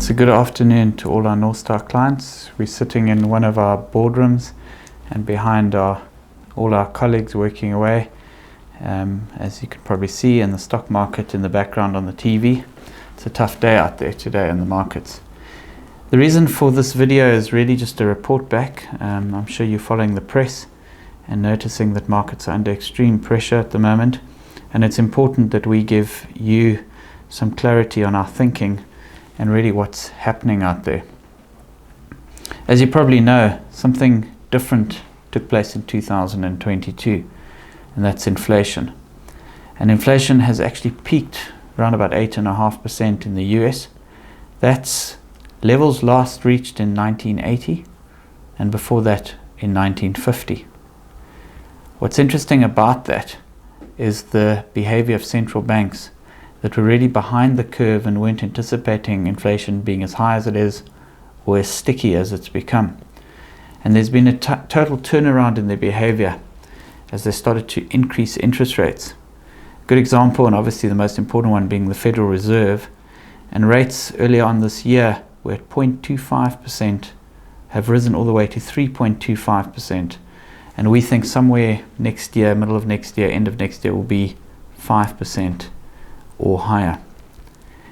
So good afternoon to all our North Star clients. We're sitting in one of our boardrooms, and behind are all our colleagues working away. As you can probably see in the stock market in the background on the TV, it's a tough day out there today in the markets. The reason for this video is really just a report back. I'm sure you're following the press and noticing that markets are under extreme pressure at the moment, and it's important that we give you some clarity on our thinking and really what's happening out there. As you probably know, something different took place in 2022, and that's inflation. And inflation has actually peaked around about 8.5% in the US. That's levels last reached in 1980, and before that in 1950. What's interesting about that is the behavior of central banks that were really behind the curve and weren't anticipating inflation being as high as it is or as sticky as it's become. And there's been a total turnaround in their behavior as they started to increase interest rates. Good example, and obviously the most important one, being the Federal Reserve. And rates earlier on this year were at 0.25%, have risen all the way to 3.25%. And we think somewhere next year, middle of next year, end of next year, will be 5% or higher.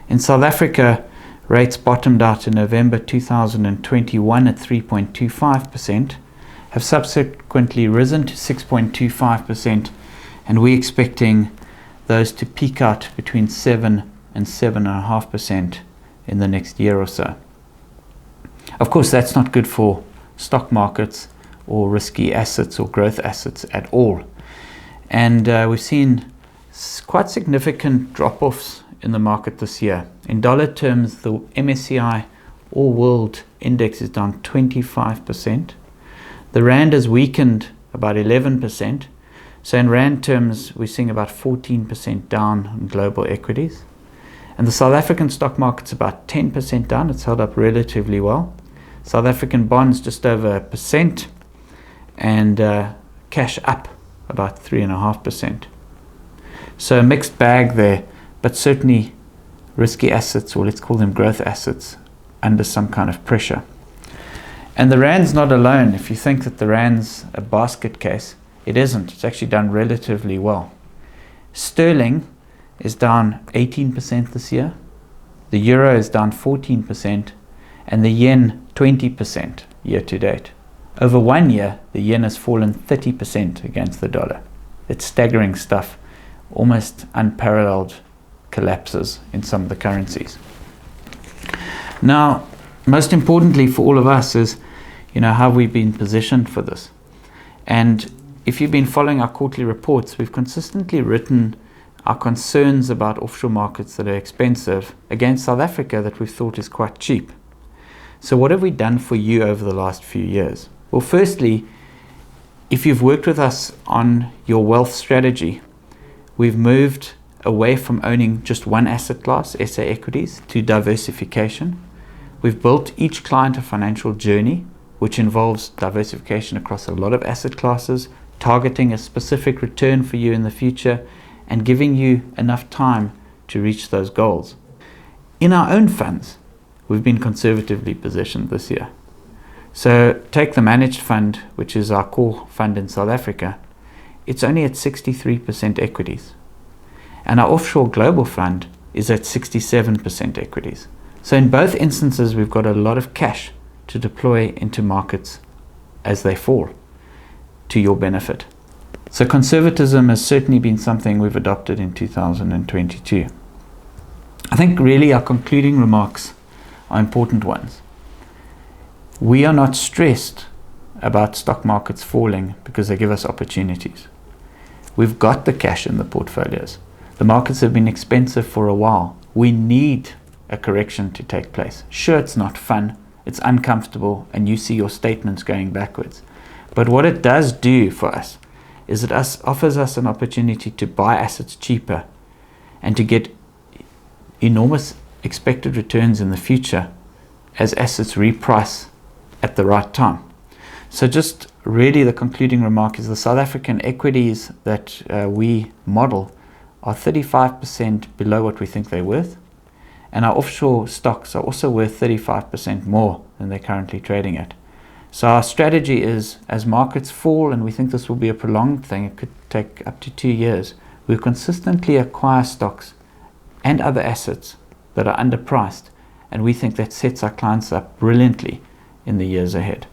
In South Africa, rates bottomed out in November 2021 at 3.25%, have subsequently risen to 6.25%, and we're expecting those to peak out between 7 and 7.5% in the next year or so. Of course, that's not good for stock markets or risky assets or growth assets at all. And we've seen quite significant drop-offs in the market this year. In dollar terms, the MSCI All World Index is down 25%. The Rand has weakened about 11%. So in Rand terms, we're seeing about 14% down on global equities. And the South African stock market's about 10% down. It's held up relatively well. South African bonds just over 1%, and cash up about 3.5%. So a mixed bag there, but certainly risky assets, or let's call them growth assets, under some kind of pressure. And the Rand's not alone. If you think that the Rand's a basket case, it isn't. It's actually done relatively well. Sterling is down 18% this year. The euro is down 14%, and the yen 20% year to date. Over 1 year, the yen has fallen 30% against the dollar. It's staggering stuff. Almost unparalleled collapses in some of the currencies. Now, most importantly for all of us is, how have we been positioned for this? And if you've been following our quarterly reports, we've consistently written our concerns about offshore markets that are expensive against South Africa that we've thought is quite cheap. So what have we done for you over the last few years? Well, firstly, if you've worked with us on your wealth strategy, we've moved away from owning just one asset class, SA equities, to diversification. We've built each client a financial journey, which involves diversification across a lot of asset classes, targeting a specific return for you in the future, and giving you enough time to reach those goals. In our own funds, we've been conservatively positioned this year. So take the managed fund, which is our core fund in South Africa. It's only at 63% equities. And our offshore global fund is at 67% equities. So in both instances, we've got a lot of cash to deploy into markets as they fall, to your benefit. So conservatism has certainly been something we've adopted in 2022. I think really our concluding remarks are important ones. We are not stressed about stock markets falling because they give us opportunities. We've got the cash in the portfolios. The markets have been expensive for a while. We need a correction to take place. Sure, it's not fun, it's uncomfortable, and you see your statements going backwards. But what it does do for us is it offers us an opportunity to buy assets cheaper and to get enormous expected returns in the future as assets reprice at the right time. So just really the concluding remark is the South African equities that we model are 35% below what we think they're worth, And our offshore stocks are also worth 35% more than they're currently trading at. So our strategy is, as markets fall, and we think this will be a prolonged thing, it could take up to 2 years, we consistently acquire stocks and other assets that are underpriced, and we think that sets our clients up brilliantly in the years ahead.